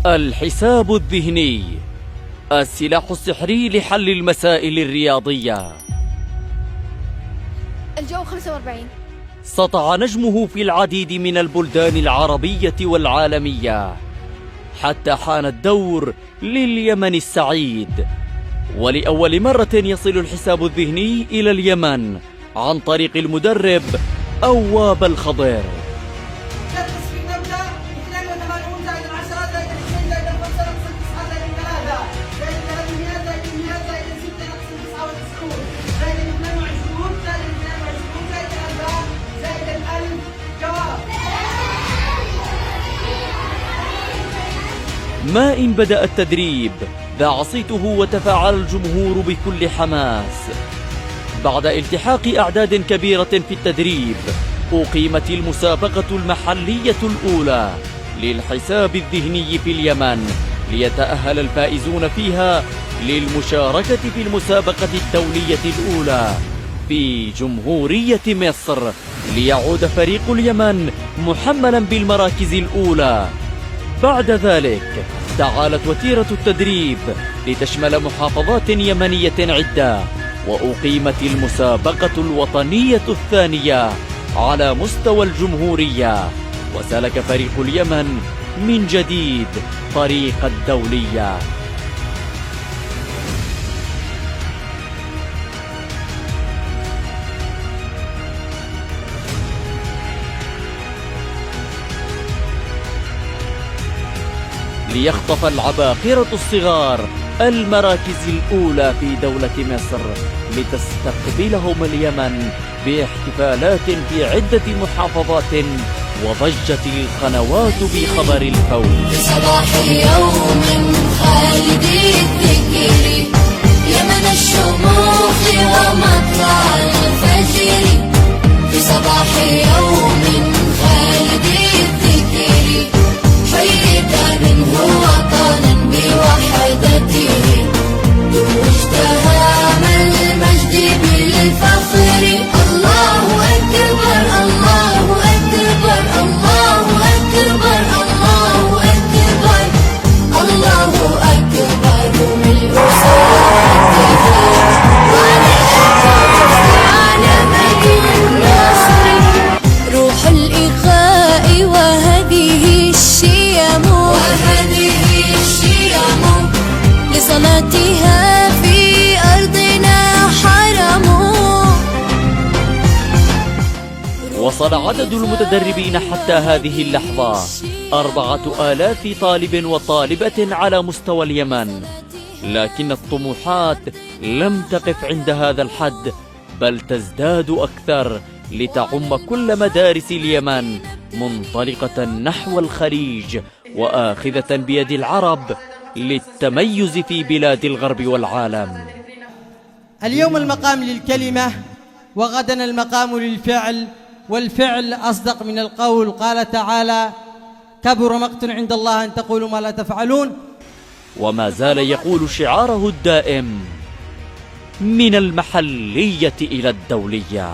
الحساب الذهني، السلاح السحري لحل المسائل الرياضية. الجو 45. سطع نجمه في العديد من البلدان العربية والعالمية، حتى حان الدور لليمن السعيد. ولأول مرة يصل الحساب الذهني إلى اليمن عن طريق المدرب أواب الخضر. ما إن بدأ التدريب ذاع صيته وتفاعل الجمهور بكل حماس. بعد التحاق أعداد كبيرة في التدريب، أقيمت المسابقة المحلية الأولى للحساب الذهني في اليمن، ليتأهل الفائزون فيها للمشاركة في المسابقة الدولية الأولى في جمهورية مصر، ليعود فريق اليمن محملا بالمراكز الأولى. بعد ذلك تعالت وتيرة التدريب لتشمل محافظات يمنية عدة، وأقيمت المسابقة الوطنية الثانية على مستوى الجمهورية، وسلك فريق اليمن من جديد طريق الدولية. ليخطف العباقرة الصغار المراكز الأولى في دولة مصر، لتستقبلهم اليمن باحتفالات في عدة محافظات، وضجت القنوات بخبر الفوز. في صباح يوم خالد الذكر، يمن الشموخ ومطلع الفجر. في صباح يوم خالد الذكر، حييت منه وطنا بوحدته، اشتهام المجد بالفخر. الله أكبر الله أكبر الله أكبر الله أكبر الله أكبر ملء ساعته، على مدين النصر. روح الإخاء وهذه الشيم لصلاتها في أرضنا حرم. وصل عدد المتدربين حتى هذه اللحظة 4000 طالب وطالبة على مستوى اليمن، لكن الطموحات لم تقف عند هذا الحد، بل تزداد أكثر لتعم كل مدارس اليمن، منطلقة نحو الخليج وآخذة بيد العرب للتميز في بلاد الغرب والعالم. اليوم المقام للكلمة، وغدا المقام للفعل، والفعل أصدق من القول. قال تعالى: كبر مقتا عند الله أن تقولوا ما لا تفعلون. وما زال يقول شعاره الدائم: من المحلية إلى الدولية.